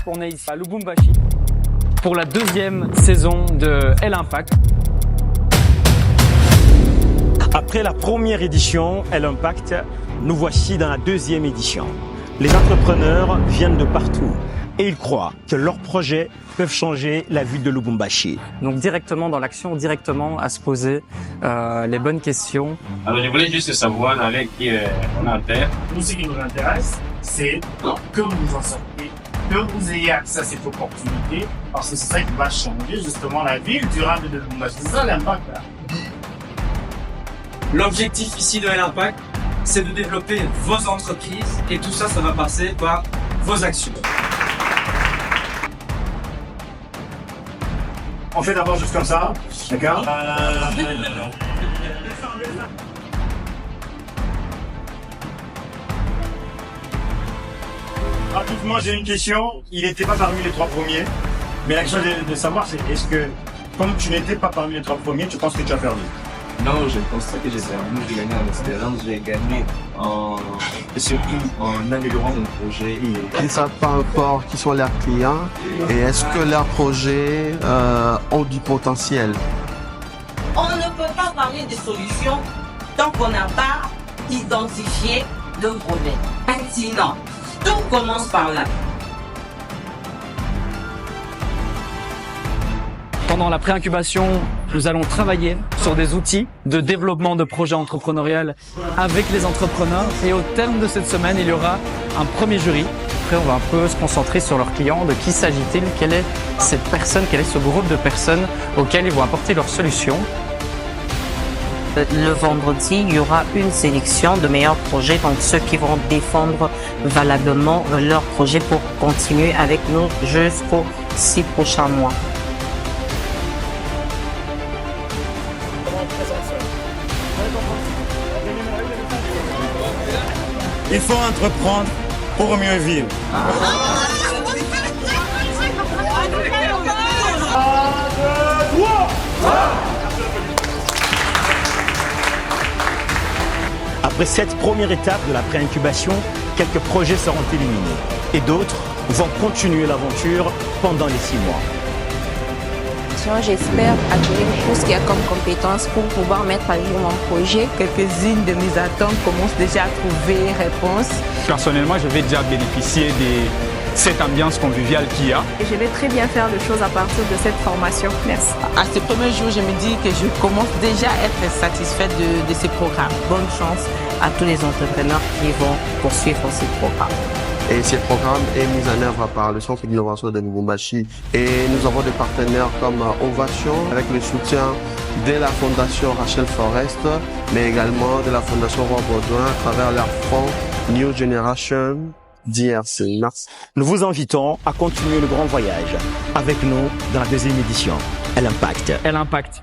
On est ici à Lubumbashi pour la deuxième saison de El Impact. Après la première édition, El Impact, nous voici dans la deuxième édition. Les entrepreneurs viennent de partout et ils croient que leurs projets peuvent changer la ville de Lubumbashi. Donc directement dans l'action, directement à se poser les bonnes questions. Alors je voulais juste savoir avec qui on a affaire. Nous, ce qui nous intéresse, c'est que vous en sortez, que vous ayez accès à cette opportunité, parce que c'est ça qui va changer justement la ville durable de Lubumbashi. C'est ça l'impact là. L'objectif ici de El Impact, c'est de développer vos entreprises et tout ça, ça va passer par vos actions. On fait d'abord juste comme ça, d'accord? Rapidement, j'ai une question. Il n'était pas parmi les 3 premiers, mais la question de savoir, c'est est-ce que, comme tu n'étais pas parmi les 3 premiers, tu penses que tu as perdu? Non, je ne pense pas que j'ai perdu, j'ai gagné en expérience, j'ai gagné surtout en améliorant mon projet. Ils ne savent pas encore qui sont leurs clients et est-ce que leurs projets ont du potentiel. On ne peut pas parler de solutions tant qu'on n'a pas identifié le problème pertinent. Tout commence par là. Pendant la pré-incubation, nous allons travailler sur des outils de développement de projets entrepreneuriels avec les entrepreneurs. Et au terme de cette semaine, il y aura un premier jury. Après, on va un peu se concentrer sur leurs clients. De qui s'agit-il? Quelle est cette personne? Quel est ce groupe de personnes auxquelles ils vont apporter leurs solutions? Le vendredi, il y aura une sélection de meilleurs projets, donc ceux qui vont défendre valablement leur projet pour continuer avec nous jusqu'aux 6 prochains mois. Il faut entreprendre pour mieux vivre. Après cette première étape de la pré-incubation, quelques projets seront éliminés et d'autres vont continuer l'aventure pendant les 6 mois. J'espère acquérir tout ce qu'il y a comme compétences pour pouvoir mettre à jour mon projet. Quelques-unes de mes attentes commencent déjà à trouver réponse. Personnellement, je vais déjà bénéficier de cette ambiance conviviale qu'il y a. Et je vais très bien faire des choses à partir de cette formation. Merci. À ce premier jour, je me dis que je commence déjà à être satisfaite de ces programmes. Bonne chance à tous les entrepreneurs qui vont poursuivre ces programmes. Et ce programme est mis en œuvre par le Centre d'innovation de Lubumbashi. Et nous avons des partenaires comme Ovation, avec le soutien de la Fondation Rachel Forrest, mais également de la Fondation Roi Baudouin à travers leur fonds New Generation DRC. Merci. Nous vous invitons à continuer le grand voyage avec nous dans la deuxième édition. El Impact. El Impact.